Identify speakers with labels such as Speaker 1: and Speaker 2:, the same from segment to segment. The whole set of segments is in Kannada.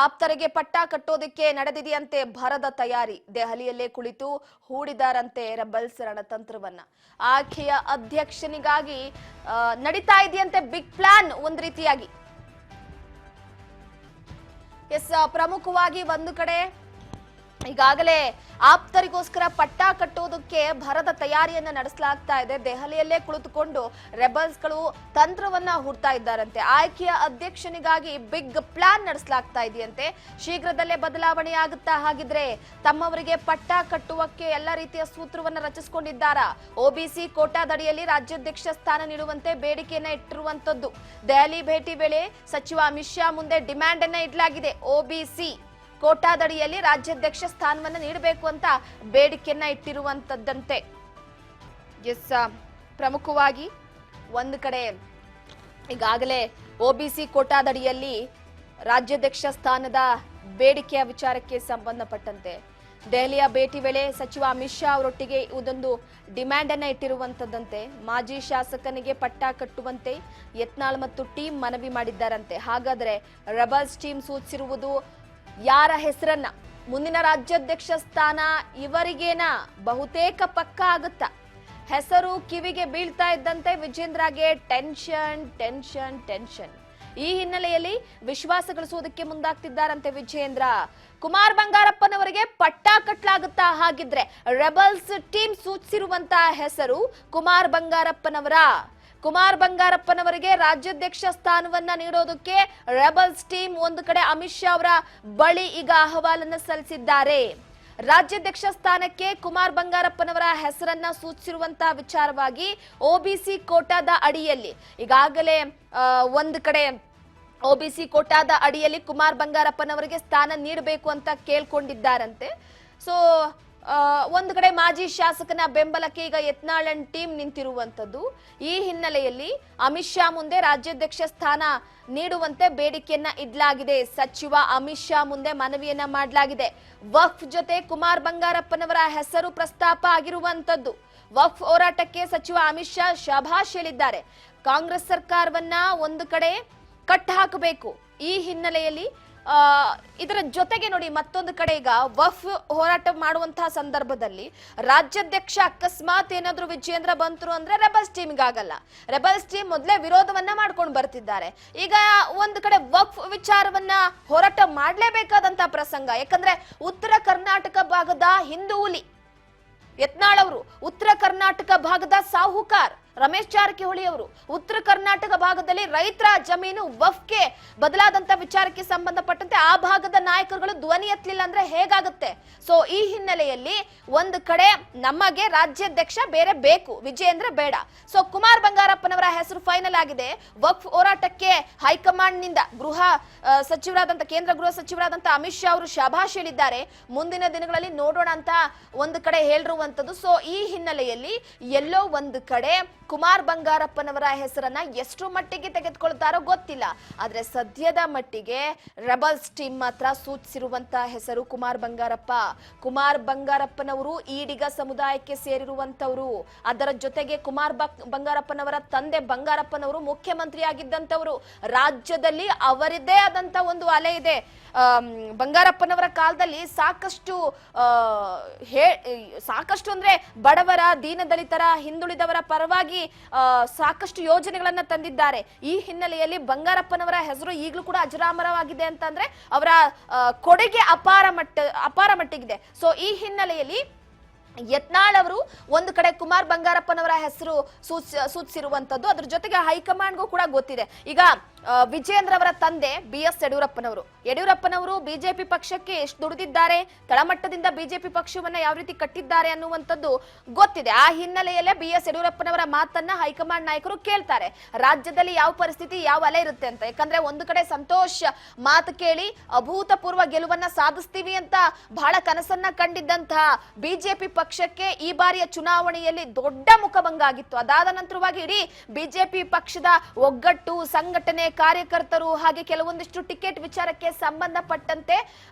Speaker 1: ಆಪ್ತರಿಗೆ ಪಟ್ಟ ಕಟ್ಟೋದಕ್ಕೆ ನಡೆದಿದೆಯಂತೆ ಭರದ ತಯಾರಿ. ದೆಹಲಿಯಲ್ಲೇ ಕುಳಿತು ಹೂಡಿದಾರಂತೆ ರೆಬಲ್ಸ್ ರಣತಂತ್ರವನ್ನ. ಆಕೆಯ ಅಧ್ಯಕ್ಷನಿಗಾಗಿ ನಡೀತಾ ಇದೆಯಂತೆ ಬಿಗ್ ಪ್ಲಾನ್ ಒಂದು ರೀತಿಯಾಗಿ. ಪ್ರಮುಖವಾಗಿ ಒಂದು ಕಡೆ ಈಗಾಗಲೇ ಆಪ್ತರಿಗೋಸ್ಕರ ಪಟ್ಟ ಕಟ್ಟೋದಕ್ಕೆ ಭರದ ತಯಾರಿಯನ್ನ ನಡೆಸಲಾಗ್ತಾ ಇದೆ. ದೆಹಲಿಯಲ್ಲೇ ಕುಳಿತುಕೊಂಡು ರೆಬಲ್ಸ್ಗಳು ತಂತ್ರವನ್ನ ಹೂಡ್ತಾ ಇದ್ದಾರಂತೆ. ಆಯ್ಕೆಯ ಅಧ್ಯಕ್ಷನಿಗಾಗಿ ಬಿಗ್ ಪ್ಲಾನ್ ನಡೆಸಲಾಗ್ತಾ ಇದೆಯಂತೆ. ಶೀಘ್ರದಲ್ಲೇ ಬದಲಾವಣೆ ಆಗುತ್ತಾ? ಹಾಗಿದ್ರೆ ತಮ್ಮವರಿಗೆ ಪಟ್ಟ ಕಟ್ಟುವಕ್ಕೆ ಎಲ್ಲ ರೀತಿಯ ಸೂತ್ರವನ್ನ ರಚಿಸಿಕೊಂಡಿದ್ದಾರಾ? ಒಬಿಸಿ ಕೋಟಾದಡಿಯಲ್ಲಿ ರಾಜ್ಯಾಧ್ಯಕ್ಷ ಸ್ಥಾನ ನೀಡುವಂತೆ ಬೇಡಿಕೆಯನ್ನ ಇಟ್ಟಿರುವಂತದ್ದು. ದೆಹಲಿ ಭೇಟಿ ವೇಳೆ ಸಚಿವ ಅಮಿತ್ ಶಾ ಮುಂದೆ ಡಿಮ್ಯಾಂಡ್ ಅನ್ನ ಇಡಲಾಗಿದೆ. ಒಬಿಸಿ ಕೋಟಾದಡಿಯಲ್ಲಿ ರಾಜ್ಯಾಧ್ಯಕ್ಷ ಸ್ಥಾನವನ್ನು ನೀಡಬೇಕು ಅಂತ ಬೇಡಿಕೆಯನ್ನ ಇಟ್ಟಿರುವಂತದ್ದಂತೆ. ಪ್ರಮುಖವಾಗಿ ಒಂದು ಕಡೆ ಈಗಾಗಲೇ ಒಬಿಸಿ ಕೋಟಾದಡಿಯಲ್ಲಿ ರಾಜ್ಯಾಧ್ಯಕ್ಷ ಸ್ಥಾನದ ಬೇಡಿಕೆಯ ವಿಚಾರಕ್ಕೆ ಸಂಬಂಧಪಟ್ಟಂತೆ ದೆಹಲಿಯ ಭೇಟಿ ವೇಳೆ ಸಚಿವ ಅಮಿತ್ ಶಾ ಅವರೊಟ್ಟಿಗೆ ಇದೊಂದು ಡಿಮ್ಯಾಂಡ್ ಅನ್ನ ಇಟ್ಟಿರುವಂತದ್ದಂತೆ. ಮಾಜಿ ಶಾಸಕನಿಗೆ ಪಟ್ಟ ಕಟ್ಟುವಂತೆ ಯತ್ನಾಳ್ ಮತ್ತು ಟೀಮ್ ಮನವಿ ಮಾಡಿದ್ದಾರಂತೆ. ಹಾಗಾದ್ರೆ ರೆಬಲ್ಸ್ ಟೀಮ್ ಸೂಚಿಸಿರುವುದು ಯಾರ ಹೆಸರನ್ನ? ಮುಂದಿನ ರಾಜ್ಯಾಧ್ಯಕ್ಷ ಸ್ಥಾನ ಇವರಿಗೇನಾ? ಬಹುತೇಕ ಪಕ್ಕ ಆಗುತ್ತಾ? ಹೆಸರು ಕಿವಿಗೆ ಬೀಳ್ತಾ ಇದ್ದಂತೆ ವಿಜೇಂದ್ರಗೆ ಟೆನ್ಷನ್ ಟೆನ್ಷನ್ ಟೆನ್ಷನ್. ಈ ಹಿನ್ನೆಲೆಯಲ್ಲಿ ವಿಶ್ವಾಸ ಗಳಿಸುವುದಕ್ಕೆ ಮುಂದಾಗ್ತಿದ್ದಾರಂತೆ ವಿಜೇಂದ್ರ. ಕುಮಾರ್ ಬಂಗಾರಪ್ಪನವರಿಗೆ ಪಟ್ಟ ಕಟ್ಟಲಾಗುತ್ತಾ? ಹಾಗಿದ್ರೆ ರೆಬಲ್ಸ್ ಟೀಮ್ ಸೂಚಿಸಿರುವಂತಹ ಹೆಸರು ಕುಮಾರ್ ಬಂಗಾರಪ್ಪನವರ. ಕುಮಾರ್ ಬಂಗಾರಪ್ಪನವರಿಗೆ ರಾಜ್ಯಾಧ್ಯಕ್ಷ ಸ್ಥಾನವನ್ನ ನೀಡೋದಕ್ಕೆ ರೆಬಲ್ಸ್ ಟೀಮ್ ಒಂದು ಕಡೆ ಅಮಿತ್ ಶಾ ಅವರ ಬಳಿ ಈಗ ಅಹವಾಲನ್ನ ಸಲ್ಲಿಸಿದ್ದಾರೆ. ರಾಜ್ಯಾಧ್ಯಕ್ಷ ಸ್ಥಾನಕ್ಕೆ ಕುಮಾರ್ ಬಂಗಾರಪ್ಪನವರ ಹೆಸರನ್ನ ಸೂಚಿಸಿರುವಂತಹ ವಿಚಾರವಾಗಿ ಒಬಿಸಿ ಕೋಟಾದ ಅಡಿಯಲ್ಲಿ ಈಗಾಗಲೇ ಒಂದು ಕಡೆ ಒಬಿಸಿ ಕೋಟಾದ ಅಡಿಯಲ್ಲಿ ಕುಮಾರ್ ಬಂಗಾರಪ್ಪನವರಿಗೆ ಸ್ಥಾನ ನೀಡಬೇಕು ಅಂತ ಕೇಳ್ಕೊಂಡಿದ್ದಾರಂತೆ. ಸೊ ಒಂದು ಕಡೆ ಮಾಜಿ ಶಾಸಕನ ಬೆಂಬಲಕ್ಕೆ ಈಗ ಯತ್ನಾಳ್ ಅಂಡ್ ಟೀಮ್ ನಿಂತಿರುವಂತದ್ದು. ಈ ಹಿನ್ನೆಲೆಯಲ್ಲಿ ಅಮಿತ್ ಶಾ ಮುಂದೆ ರಾಜ್ಯಾಧ್ಯಕ್ಷ ಸ್ಥಾನ ನೀಡುವಂತೆ ಬೇಡಿಕೆಯನ್ನ ಇಡಲಾಗಿದೆ. ಸಚಿವ ಅಮಿತ್ ಶಾ ಮುಂದೆ ಮನವಿಯನ್ನ ಮಾಡಲಾಗಿದೆ. ವಕ್ಫ್ ಜೊತೆ ಕುಮಾರ್ ಬಂಗಾರಪ್ಪನವರ ಹೆಸರು ಪ್ರಸ್ತಾಪ ಆಗಿರುವಂತದ್ದು. ವಕ್ಫ್ ಹೋರಾಟಕ್ಕೆ ಸಚಿವ ಅಮಿತ್ ಶಾ ಶಭಾಷ್ ಹೇಳಿದ್ದಾರೆ. ಕಾಂಗ್ರೆಸ್ ಸರ್ಕಾರವನ್ನ ಒಂದು ಕಡೆ ಕಟ್ ಹಾಕಬೇಕು. ಈ ಹಿನ್ನೆಲೆಯಲ್ಲಿ ಇದರ ಜೊತೆಗೆ ನೋಡಿ ಮತ್ತೊಂದು ಕಡೆ ಈಗ ವಕ್ಫ್ ಹೋರಾಟ ಮಾಡುವಂತಹ ಸಂದರ್ಭದಲ್ಲಿ ರಾಜ್ಯಾಧ್ಯಕ್ಷ ಅಕಸ್ಮಾತ್ ಏನಾದ್ರೂ ವಿಜೇಂದ್ರ ಬಂತರು ಅಂದ್ರೆ ರೆಬಲ್ಸ್ ಟೀಮ್ಗೆ ಆಗಲ್ಲ. ರೆಬಲ್ಸ್ ಟೀಮ್ ಮೊದಲೇ ವಿರೋಧವನ್ನ ಮಾಡ್ಕೊಂಡು ಬರ್ತಿದ್ದಾರೆ. ಈಗ ಒಂದು ಕಡೆ ವಕ್ಫ್ ವಿಚಾರವನ್ನ ಹೋರಾಟ ಮಾಡಲೇಬೇಕಾದಂತಹ ಪ್ರಸಂಗ. ಯಾಕಂದ್ರೆ ಉತ್ತರ ಕರ್ನಾಟಕ ಭಾಗದ ಹಿಂದೂ ಹುಲಿ ಯತ್ನಾಳ್ ಅವರು, ಉತ್ತರ ಕರ್ನಾಟಕ ಭಾಗದ ಸಾಹುಕಾರ್ ರಮೇಶ್ ಜಾರಕಿಹೊಳಿ ಅವರು, ಉತ್ತರ ಕರ್ನಾಟಕ ಭಾಗದಲ್ಲಿ ರೈತರ ಜಮೀನು ವಕ್ಫ್ಗೆ ಬದಲಾದಂತ ವಿಚಾರಕ್ಕೆ ಸಂಬಂಧಪಟ್ಟಂತೆ ಆ ಭಾಗದ ನಾಯಕರುಗಳು ಧ್ವನಿ ಎತ್ತಲಿಲ್ಲ ಅಂದ್ರೆ ಹೇಗಾಗುತ್ತೆ? ಸೊ ಈ ಹಿನ್ನೆಲೆಯಲ್ಲಿ ಒಂದು ಕಡೆ ನಮಗೆ ರಾಜ್ಯಾಧ್ಯಕ್ಷ ಬೇರೆ ಬೇಕು, ವಿಜೇಂದ್ರ ಬೇಡ. ಸೊ ಕುಮಾರ್ ಬಂಗಾರಪ್ಪನವರ ಹೆಸರು ಫೈನಲ್ ಆಗಿದೆ. ವಕ್ಫ್ ಹೋರಾಟಕ್ಕೆ ಹೈಕಮಾಂಡ್ ನಿಂದ ಸಚಿವರಾದಂತ ಕೇಂದ್ರ ಗೃಹ ಸಚಿವರಾದಂತ ಅಮಿತ್ ಶಾ ಅವರು ಶಭಾಷ್ ಹೇಳಿದ್ದಾರೆ. ಮುಂದಿನ ದಿನಗಳಲ್ಲಿ ನೋಡೋಣ ಅಂತ ಒಂದು ಕಡೆ ಹೇಳಿರುವಂತದ್ದು. ಸೊ ಈ ಹಿನ್ನೆಲೆಯಲ್ಲಿ ಎಲ್ಲೋ ಒಂದು ಕಡೆ ಕುಮಾರ್ ಬಂಗಾರಪ್ಪನವರ ಹೆಸರನ್ನ ಎಷ್ಟು ಮಟ್ಟಿಗೆ ತೆಗೆದುಕೊಳ್ತಾರೋ ಗೊತ್ತಿಲ್ಲ. ಆದ್ರೆ ಸದ್ಯದ ಮಟ್ಟಿಗೆ ರೆಬಲ್ಸ್ ಟೀಮ್ ಮಾತ್ರ ಸೂಚಿಸಿರುವಂತಹ ಹೆಸರು ಕುಮಾರ್ ಬಂಗಾರಪ್ಪ. ಕುಮಾರ್ ಬಂಗಾರಪ್ಪನವರು ಈಡಿಗ ಸಮುದಾಯಕ್ಕೆ ಸೇರಿರುವಂತವರು. ಅದರ ಜೊತೆಗೆ ಕುಮಾರ್ ಬಂಗಾರಪ್ಪನವರ ತಂದೆ ಬಂಗಾರಪ್ಪನವರು ಮುಖ್ಯಮಂತ್ರಿ ಆಗಿದ್ದಂತವರು. ರಾಜ್ಯದಲ್ಲಿ ಅವರದೇ ಆದಂತ ಒಂದು ಅಲೆ ಇದೆ. ಬಂಗಾರಪ್ಪನವರ ಕಾಲದಲ್ಲಿ ಸಾಕಷ್ಟು ಅಂದ್ರೆ ಬಡವರ, ದೀನದಲಿತರ, ಹಿಂದುಳಿದವರ ಪರವಾಗಿ ಸಾಕಷ್ಟು ಯೋಜನೆಗಳನ್ನ ತಂದಿದ್ದಾರೆ. ಈ ಹಿನ್ನೆಲೆಯಲ್ಲಿ ಬಂಗಾರಪ್ಪನವರ ಹೆಸರು ಈಗಲೂ ಕೂಡ ಅಜರಾಮರವಾಗಿದೆ ಅಂತಂದ್ರೆ ಅವರ ಕೊಡುಗೆ ಅಪಾರ ಮಟ್ಟಿಗಿದೆ. ಸೊ ಈ ಹಿನ್ನೆಲೆಯಲ್ಲಿ ಯತ್ನಾಳ್ ಅವರು ಒಂದು ಕಡೆ ಕುಮಾರ್ ಬಂಗಾರಪ್ಪನವರ ಹೆಸರು ಸೂಚಿಸಿರುವಂತದ್ದು. ಅದ್ರ ಜೊತೆಗೆ ಹೈಕಮಾಂಡ್ಗೂ ಕೂಡ ಗೊತ್ತಿದೆ. ಈಗ ವಿಜೇಂದ್ರ ಅವರ ತಂದೆ BS ಯಡಿಯೂರಪ್ಪನವರು ಬಿಜೆಪಿ ಪಕ್ಷಕ್ಕೆ ಎಷ್ಟು ದುಡಿದಿದ್ದಾರೆ, ತಳಮಟ್ಟದಿಂದ ಬಿಜೆಪಿ ಪಕ್ಷವನ್ನ ಯಾವ ರೀತಿ ಕಟ್ಟಿದ್ದಾರೆ ಅನ್ನುವಂಥದ್ದು ಗೊತ್ತಿದೆ. ಆ ಹಿನ್ನೆಲೆಯಲ್ಲೇ BS ಯಡಿಯೂರಪ್ಪನವರ ಮಾತನ್ನ ಹೈಕಮಾಂಡ್ ನಾಯಕರು ಕೇಳ್ತಾರೆ. ರಾಜ್ಯದಲ್ಲಿ ಯಾವ ಪರಿಸ್ಥಿತಿ, ಯಾವ ಅಲೆ ಇರುತ್ತೆ ಅಂತ. ಯಾಕಂದ್ರೆ ಒಂದು ಕಡೆ ಸಂತೋಷ್ ಮಾತು ಕೇಳಿ ಅಭೂತಪೂರ್ವ ಗೆಲುವನ್ನ ಸಾಧಿಸ್ತೀವಿ ಅಂತ ಬಹಳ ಕನಸನ್ನ ಕಂಡಿದ್ದಂತಹ ಬಿಜೆಪಿ ಪಕ್ಷಕ್ಕೆ ಈ ಬಾರಿಯ ಚುನಾವಣೆಯಲ್ಲಿ ದೊಡ್ಡ ಮುಖಭಂಗ ಆಗಿತ್ತು. ಅದಾದ ನಂತರವಾಗಿ ಇಡೀ ಬಿಜೆಪಿ ಪಕ್ಷದ ಒಗ್ಗಟ್ಟು, ಸಂಘಟನೆ, ಕಾರ್ಯಕರ್ತರು ಹಾಗೆ ಕೆಲವೊಂದಿಷ್ಟು ಟಿಕೆಟ್ ವಿಚಾರಕ್ಕೆ ಸಂಬಂಧಪಟ್ಟಂತೆ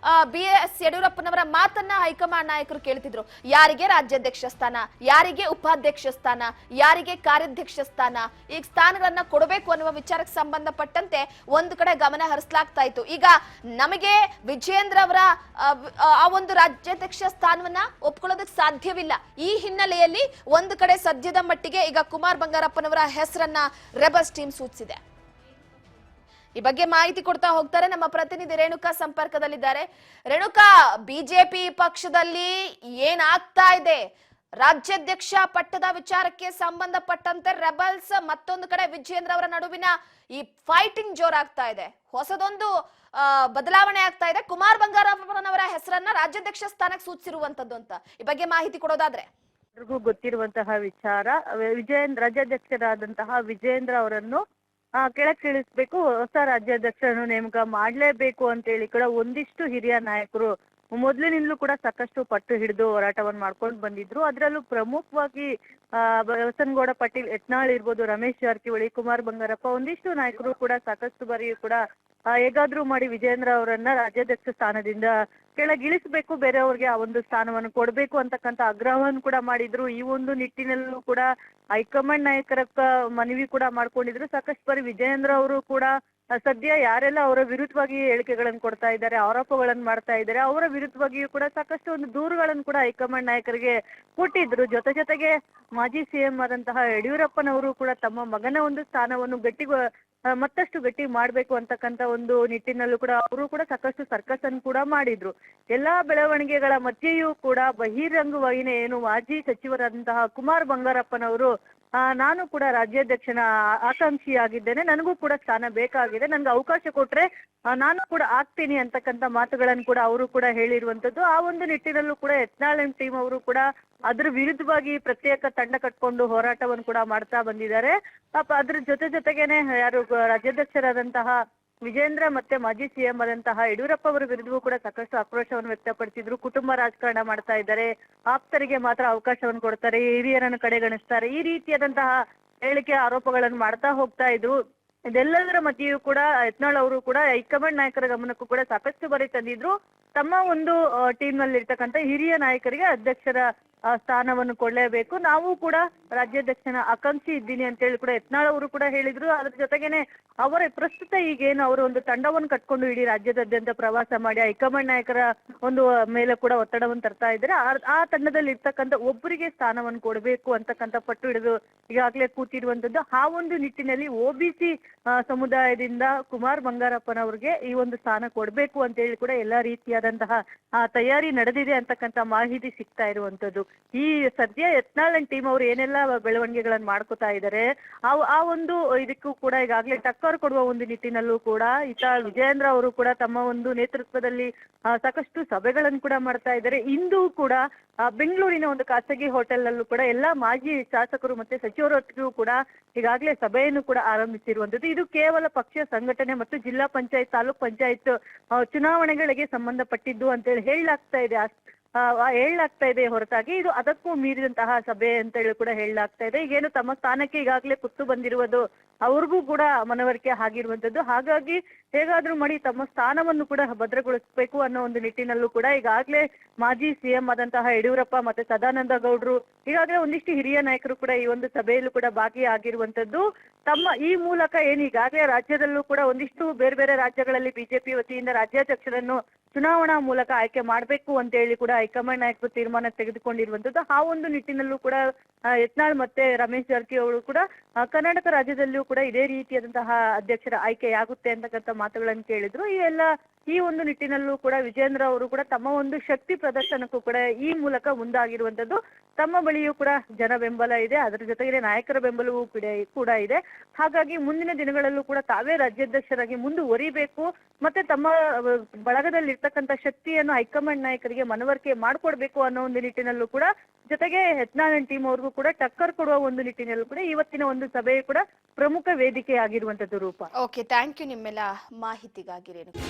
Speaker 1: BS ಯಡಿಯೂರಪ್ಪನವರ ಮಾತನ್ನ ಹೈಕಮಾಂಡ್ ನಾಯಕರು ಕೇಳ್ತಿದ್ರು. ಯಾರಿಗೆ ರಾಜ್ಯಾಧ್ಯಕ್ಷ ಸ್ಥಾನ, ಯಾರಿಗೆ ಉಪಾಧ್ಯಕ್ಷ ಸ್ಥಾನ, ಯಾರಿಗೆ ಕಾರ್ಯಾಧ್ಯಕ್ಷ ಸ್ಥಾನ, ಈಗ ಸ್ಥಾನಗಳನ್ನ ಕೊಡಬೇಕು ಅನ್ನುವ ವಿಚಾರಕ್ಕೆ ಸಂಬಂಧಪಟ್ಟಂತೆ ಒಂದು ಕಡೆ ಗಮನ ಹರಿಸಲಾಗ್ತಾ ಇತ್ತು. ಈಗ ನಮಗೆ ವಿಜೇಂದ್ರ ಅವರ ಆ ಒಂದು ರಾಜ್ಯಾಧ್ಯಕ್ಷ ಸ್ಥಾನವನ್ನ ಒಪ್ಕೊಳ್ಳೋದಕ್ಕೆ ಸಾಧ್ಯವಿಲ್ಲ. ಈ ಹಿನ್ನೆಲೆಯಲ್ಲಿ ಒಂದು ಕಡೆ ಸದ್ಯದ ಮಟ್ಟಿಗೆ ಈಗ ಕುಮಾರ್ ಬಂಗಾರಪ್ಪನವರ ಹೆಸರನ್ನ ರೆಬಲ್ಸ್ ಟೀಮ್ ಸೂಚಿಸಿದೆ. ಈ ಬಗ್ಗೆ ಮಾಹಿತಿ ಕೊಡ್ತಾ ಹೋಗ್ತಾರೆ ನಮ್ಮ ಪ್ರತಿನಿಧಿ ರೇಣುಕಾ ಸಂಪರ್ಕದಲ್ಲಿದ್ದಾರೆ. ರೇಣುಕಾ, ಬಿಜೆಪಿ ಪಕ್ಷದಲ್ಲಿ ಏನಾಗ್ತಾ ಇದೆ? ರಾಜ್ಯಾಧ್ಯಕ್ಷ ಪಟ್ಟದ ವಿಚಾರಕ್ಕೆ ಸಂಬಂಧಪಟ್ಟಂತೆ ರೆಬಲ್ಸ್ ಮತ್ತೊಂದು ಕಡೆ ವಿಜೇಂದ್ರ ಅವರ ನಡುವಿನ ಈ ಫೈಟಿಂಗ್ ಜೋರಾಗ್ತಾ ಇದೆ. ಹೊಸದೊಂದು ಬದಲಾವಣೆ ಆಗ್ತಾ ಇದೆ. ಕುಮಾರ್ ಬಂಗಾರಪ್ಪನವರ ಹೆಸರನ್ನ ರಾಜ್ಯಾಧ್ಯಕ್ಷ ಸ್ಥಾನಕ್ಕೆ ಸೂಚಿಸಿರುವಂತದ್ದು ಅಂತ ಈ ಬಗ್ಗೆ ಮಾಹಿತಿ ಕೊಡೋದಾದ್ರೆ?
Speaker 2: ಎಲ್ರಿಗೂ ಗೊತ್ತಿರುವಂತಹ ವಿಚಾರ, ರಾಜ್ಯಾಧ್ಯಕ್ಷರಾದಂತಹ ವಿಜೇಂದ್ರ ಅವರನ್ನು ಕೆಳಕ್ಕಿಳಿಸ್ಬೇಕು, ಹೊಸ ರಾಜ್ಯಾಧ್ಯಕ್ಷರನ್ನು ನೇಮಕ ಮಾಡಲೇಬೇಕು ಅಂತ ಹೇಳಿ ಕೂಡ ಒಂದಿಷ್ಟು ಹಿರಿಯ ನಾಯಕರು ಮೊದಲಿನಿಂದಲೂ ಕೂಡ ಸಾಕಷ್ಟು ಪಟ್ಟು ಹಿಡಿದು ಹೋರಾಟವನ್ನು ಮಾಡ್ಕೊಂಡು ಬಂದಿದ್ರು. ಅದರಲ್ಲೂ ಪ್ರಮುಖವಾಗಿ ಬಸನಗೌಡ ಪಾಟೀಲ್ ಯತ್ನಾಳ್ ಇರ್ಬೋದು, ರಮೇಶ್ ಜಾರಕಿಹೊಳಿ, ಕುಮಾರ್ ಬಂಗಾರಪ್ಪ, ಒಂದಿಷ್ಟು ನಾಯಕರು ಕೂಡ ಸಾಕಷ್ಟು ಬಾರಿ ಕೂಡ ಹೇಗಾದ್ರೂ ಮಾಡಿ ವಿಜೇಂದ್ರ ಅವರನ್ನ ರಾಜ್ಯಾಧ್ಯಕ್ಷ ಸ್ಥಾನದಿಂದ ಕೆಳಗಿಳಿಸಬೇಕು, ಬೇರೆಯವ್ರಿಗೆ ಆ ಒಂದು ಸ್ಥಾನವನ್ನು ಕೊಡಬೇಕು ಅಂತಕ್ಕಂಥ ಆಗ್ರಹವನ್ನು ಕೂಡ ಮಾಡಿದ್ರು. ಈ ಒಂದು ನಿಟ್ಟಿನಲ್ಲೂ ಕೂಡ ಹೈಕಮಾಂಡ್ ನಾಯಕರ ಮನವಿ ಕೂಡ ಮಾಡ್ಕೊಂಡಿದ್ರು. ಸಾಕಷ್ಟು ಬಾರಿ ವಿಜೇಂದ್ರ ಅವರು ಕೂಡ ಸದ್ಯ ಯಾರೆಲ್ಲ ಅವರ ವಿರುದ್ಧವಾಗಿ ಹೇಳಿಕೆಗಳನ್ನು ಕೊಡ್ತಾ ಇದ್ದಾರೆ, ಆರೋಪಗಳನ್ನು ಮಾಡ್ತಾ ಇದ್ದಾರೆ, ಅವರ ವಿರುದ್ಧವಾಗಿಯೂ ಕೂಡ ಸಾಕಷ್ಟು ಒಂದು ದೂರುಗಳನ್ನು ಕೂಡ ಹೈಕಮಾಂಡ್ ನಾಯಕರಿಗೆ ಕೊಟ್ಟಿದ್ರು. ಜೊತೆಗೆ ಮಾಜಿ CM ಆದಂತಹ ಯಡಿಯೂರಪ್ಪನವರು ಕೂಡ ತಮ್ಮ ಮಗನ ಒಂದು ಸ್ಥಾನವನ್ನು ಮತ್ತಷ್ಟು ಗಟ್ಟಿ ಮಾಡ್ಬೇಕು ಅಂತಕ್ಕಂಥ ಒಂದು ನಿಟ್ಟಿನಲ್ಲೂ ಕೂಡ ಅವರು ಕೂಡ ಸಾಕಷ್ಟು ಸರ್ಕಸ್ ಅನ್ನು ಕೂಡ ಮಾಡಿದ್ರು. ಎಲ್ಲಾ ಬೆಳವಣಿಗೆಗಳ ಮಧ್ಯೆಯೂ ಕೂಡ ಬಹಿರಂಗವಾಗಿನೇ ಏನು ಮಾಜಿ ಸಚಿವರಾದಂತಹ ಕುಮಾರ್ ಬಂಗಾರಪ್ಪನವರು ನಾನು ಕೂಡ ರಾಜ್ಯಾಧ್ಯಕ್ಷನ ಆಕಾಂಕ್ಷಿಯಾಗಿದ್ದೇನೆ, ನನಗೂ ಕೂಡ ಸ್ಥಾನ ಬೇಕಾಗಿದೆ, ನನ್ಗೆ ಅವಕಾಶ ಕೊಟ್ರೆ ನಾನು ಕೂಡ ಆಗ್ತೀನಿ ಅಂತಕ್ಕಂಥ ಮಾತುಗಳನ್ನು ಕೂಡ ಅವರು ಕೂಡ ಹೇಳಿರುವಂತದ್ದು. ಆ ಒಂದು ನಿಟ್ಟಿನಲ್ಲೂ ಕೂಡ ಯತ್ನಾಳ್ ಟೀಮ್ ಅವರು ಕೂಡ ಅದ್ರ ವಿರುದ್ಧವಾಗಿ ಪ್ರತ್ಯೇಕ ತಂಡ ಕಟ್ಕೊಂಡು ಹೋರಾಟವನ್ನು ಕೂಡ ಮಾಡ್ತಾ ಬಂದಿದ್ದಾರೆ. ಅದ್ರ ಜೊತೆಗೇನೆ ಯಾರು ರಾಜ್ಯಾಧ್ಯಕ್ಷರಾದಂತಹ ವಿಜೇಂದ್ರ ಮತ್ತೆ ಮಾಜಿ CM ಆದಂತಹ ಯಡಿಯೂರಪ್ಪ ಅವರ ವಿರುದ್ಧವೂ ಕೂಡ ಸಾಕಷ್ಟು ಆಕ್ರೋಶವನ್ನು ವ್ಯಕ್ತಪಡಿಸಿದ್ರು. ಕುಟುಂಬ ರಾಜಕಾರಣ ಮಾಡ್ತಾ ಇದ್ದಾರೆ, ಆಪ್ತರಿಗೆ ಮಾತ್ರ ಅವಕಾಶವನ್ನು ಕೊಡ್ತಾರೆ, ಹಿರಿಯರನ್ನು ಕಡೆಗಣಿಸ್ತಾರೆ, ಈ ರೀತಿಯಾದಂತಹ ಹೇಳಿಕೆ ಆರೋಪಗಳನ್ನು ಮಾಡ್ತಾ ಹೋಗ್ತಾ ಇದ್ರು. ಇದೆಲ್ಲದರ ಮಧ್ಯೆಯೂ ಕೂಡ ಯತ್ನಾಳ್ ಅವರು ಕೂಡ ಹೈಕಮಾಂಡ್ ನಾಯಕರ ಗಮನಕ್ಕೂ ಕೂಡ ಸಾಕಷ್ಟು ಬಾರಿ ತಂದಿದ್ರು. ತಮ್ಮ ಒಂದು ಟೀಮ್ ನಲ್ಲಿ ಇರ್ತಕ್ಕಂಥ ಹಿರಿಯ ನಾಯಕರಿಗೆ ಅಧ್ಯಕ್ಷರ ಸ್ಥಾನವನ್ನು ಕೊಡಲೇಬೇಕು, ನಾವು ಕೂಡ ರಾಜ್ಯಾಧ್ಯಕ್ಷನ ಆಕಾಂಕ್ಷಿ ಇದ್ದೀನಿ ಅಂತ ಹೇಳಿ ಕೂಡ ಯತ್ನಾಳ್ ಅವರು ಕೂಡ ಹೇಳಿದ್ರು. ಅದ್ರ ಜೊತೆಗೇನೆ ಅವರ ಪ್ರಸ್ತುತ ಈಗೇನು ಅವರು ಒಂದು ತಂಡವನ್ನು ಕಟ್ಕೊಂಡು ಇಡೀ ರಾಜ್ಯದಾದ್ಯಂತ ಪ್ರವಾಸ ಮಾಡಿ ಹೈಕಮಾಂಡ್ ನಾಯಕರ ಒಂದು ಮೇಲೆ ಕೂಡ ಒತ್ತಡವನ್ನು ತರ್ತಾ ಇದ್ದಾರೆ. ಆ ತಂಡದಲ್ಲಿ ಇರ್ತಕ್ಕಂಥ ಒಬ್ಬರಿಗೆ ಸ್ಥಾನವನ್ನು ಕೊಡಬೇಕು ಅಂತಕ್ಕಂಥ ಪಟ್ಟು ಹಿಡಿದು ಈಗಾಗಲೇ ಕೂತಿರುವಂತದ್ದು. ಆ ಒಂದು ನಿಟ್ಟಿನಲ್ಲಿ OBC ಸಮುದಾಯದಿಂದ ಕುಮಾರ್ ಬಂಗಾರಪ್ಪನವ್ರಿಗೆ ಈ ಒಂದು ಸ್ಥಾನ ಕೊಡಬೇಕು ಅಂತ ಹೇಳಿ ಕೂಡ ಎಲ್ಲಾ ರೀತಿಯಾದಂತಹ ತಯಾರಿ ನಡೆದಿದೆ ಅಂತಕ್ಕಂಥ ಮಾಹಿತಿ ಸಿಗ್ತಾ ಇರುವಂತದ್ದು. ಈ ಸದ್ಯ ಯತ್ನಾಳ್ ಟೀಮ್ ಅವರು ಏನೆಲ್ಲ ಬೆಳವಣಿಗೆಗಳನ್ನು ಮಾಡ್ಕೋತಾ ಇದ್ದಾರೆ, ಆ ಒಂದು ಇದಕ್ಕೂ ಕೂಡ ಈಗಾಗಲೇ ಟಕ್ಕರ್ ಕೊಡುವ ಒಂದು ನಿಟ್ಟಿನಲ್ಲೂ ಕೂಡ ವಿಜೇಂದ್ರ ಅವರು ಕೂಡ ತಮ್ಮ ಒಂದು ನೇತೃತ್ವದಲ್ಲಿ ಸಾಕಷ್ಟು ಸಭೆಗಳನ್ನು ಕೂಡ ಮಾಡ್ತಾ ಇದ್ದಾರೆ. ಇಂದು ಕೂಡ ಬೆಂಗಳೂರಿನ ಒಂದು ಖಾಸಗಿ ಹೋಟೆಲ್ ನಲ್ಲೂ ಕೂಡ ಎಲ್ಲಾ ಮಾಜಿ ಶಾಸಕರು ಮತ್ತೆ ಸಚಿವರೊಟ್ಟಿಗೂ ಕೂಡ ಈಗಾಗಲೇ ಸಭೆಯನ್ನು ಕೂಡ ಆರಂಭಿಸಿರುವಂತದ್ದು. ಇದು ಕೇವಲ ಪಕ್ಷ ಸಂಘಟನೆ ಮತ್ತು ಜಿಲ್ಲಾ ಪಂಚಾಯತ್, ತಾಲೂಕ್ ಪಂಚಾಯತ್ ಚುನಾವಣೆಗಳಿಗೆ ಸಂಬಂಧಪಟ್ಟಿದ್ದು ಅಂತೇಳಿ ಹೇಳಲಾಗ್ತಾ ಇದೆ ಹೊರತಾಗಿ ಇದು ಅದಕ್ಕೂ ಮೀರಿದಂತಹ ಸಭೆ ಅಂತ ಹೇಳಿ ಕೂಡ ಹೇಳಲಾಗ್ತಾ ಇದೆ. ಈಗೇನು ತಮ್ಮ ಸ್ಥಾನಕ್ಕೆ ಈಗಾಗಲೇ ಕುತ್ತು ಬಂದಿರುವುದು ಅವ್ರಿಗೂ ಕೂಡ ಮನವರಿಕೆ ಆಗಿರುವಂತದ್ದು. ಹಾಗಾಗಿ ಹೇಗಾದ್ರೂ ಮಾಡಿ ತಮ್ಮ ಸ್ಥಾನವನ್ನು ಕೂಡ ಭದ್ರಗೊಳಿಸಬೇಕು ಅನ್ನೋ ಒಂದು ನಿಟ್ಟಿನಲ್ಲೂ ಕೂಡ ಈಗಾಗಲೇ ಮಾಜಿ CM ಆದಂತಹ ಯಡಿಯೂರಪ್ಪ ಮತ್ತೆ ಸದಾನಂದ ಗೌಡ್ರು ಈಗಾಗಲೇ ಒಂದಿಷ್ಟು ಹಿರಿಯ ನಾಯಕರು ಕೂಡ ಈ ಒಂದು ಸಭೆಯಲ್ಲೂ ಕೂಡ ಭಾಗಿಯಾಗಿರುವಂತದ್ದು. ತಮ್ಮ ಈ ಮೂಲಕ ಏನು ಈಗಾಗಲೇ ರಾಜ್ಯದಲ್ಲೂ ಕೂಡ ಒಂದಿಷ್ಟು ಬೇರೆ ಬೇರೆ ರಾಜ್ಯಗಳಲ್ಲಿ ಬಿಜೆಪಿ ವತಿಯಿಂದ ರಾಜ್ಯಾಧ್ಯಕ್ಷರನ್ನು ಚುನಾವಣಾ ಮೂಲಕ ಆಯ್ಕೆ ಮಾಡಬೇಕು ಅಂತ ಹೇಳಿ ಕೂಡ ಹೈಕಮಾಂಡ್ ನಾಯಕರು ತೀರ್ಮಾನ ತೆಗೆದುಕೊಂಡಿರುವಂತದ್ದು. ಆ ಒಂದು ನಿಟ್ಟಿನಲ್ಲೂ ಕೂಡ ಯತ್ನಾಳ್ ಮತ್ತೆ ರಮೇಶ್ ಜಾರಕಿಹೊಳಿ ಕೂಡ ಕರ್ನಾಟಕ ರಾಜ್ಯದಲ್ಲಿಯೂ ಕೂಡ ಇದೇ ರೀತಿಯಾದಂತಹ ಅಧ್ಯಕ್ಷರ ಆಯ್ಕೆಯಾಗುತ್ತೆ ಅಂತಕ್ಕಂಥ ಮಾತುಗಳನ್ನು ಕೇಳಿದ್ರು. ಈ ಒಂದು ನಿಟ್ಟಿನಲ್ಲೂ ಕೂಡ ವಿಜೇಂದ್ರ ಅವರು ಕೂಡ ತಮ್ಮ ಒಂದು ಶಕ್ತಿ ಪ್ರದರ್ಶನಕ್ಕೂ ಕೂಡ ಈ ಮೂಲಕ ಮುಂದಾಗಿರುವಂತದ್ದು. ತಮ್ಮ ಬಳಿಯೂ ಕೂಡ ಜನ ಬೆಂಬಲ ಇದೆ, ಅದರ ಜೊತೆಗೆ ನಾಯಕರ ಬೆಂಬಲವೂ ಕೂಡ ಇದೆ. ಹಾಗಾಗಿ ಮುಂದಿನ ದಿನಗಳಲ್ಲೂ ಕೂಡ ತಾವೇ ರಾಜ್ಯಾಧ್ಯಕ್ಷರಾಗಿ ಮುಂದುವರಿಬೇಕು ಮತ್ತೆ ತಮ್ಮ ಬಳಗದಲ್ಲಿ ಇರ್ತಕ್ಕಂಥ ಶಕ್ತಿಯನ್ನು ಹೈಕಮಾಂಡ್ ನಾಯಕರಿಗೆ ಮನವರಿಕೆ ಮಾಡ್ಕೊಡ್ಬೇಕು ಅನ್ನೋ ಒಂದು ನಿಟ್ಟಿನಲ್ಲೂ ಕೂಡ, ಜೊತೆಗೆ ಯತ್ನಾಳ್ ಟೀಮ್ ಅವ್ರಿಗೂ ಕೂಡ ಟಕ್ಕರ್ ಕೊಡುವ ಒಂದು ನಿಟ್ಟಿನಲ್ಲೂ ಕೂಡ ಇವತ್ತಿನ ಒಂದು ಸಭೆ ಕೂಡ ಪ್ರಮುಖ ವೇದಿಕೆ ಆಗಿರುವಂತದ್ದು. ರೂಪ,
Speaker 1: ಓಕೆ, ಥ್ಯಾಂಕ್ ಯು ನಿಮ್ಮೆಲ್ಲ ಮಾಹಿತಿಗಾಗಿ ರೇಣುಕಾ.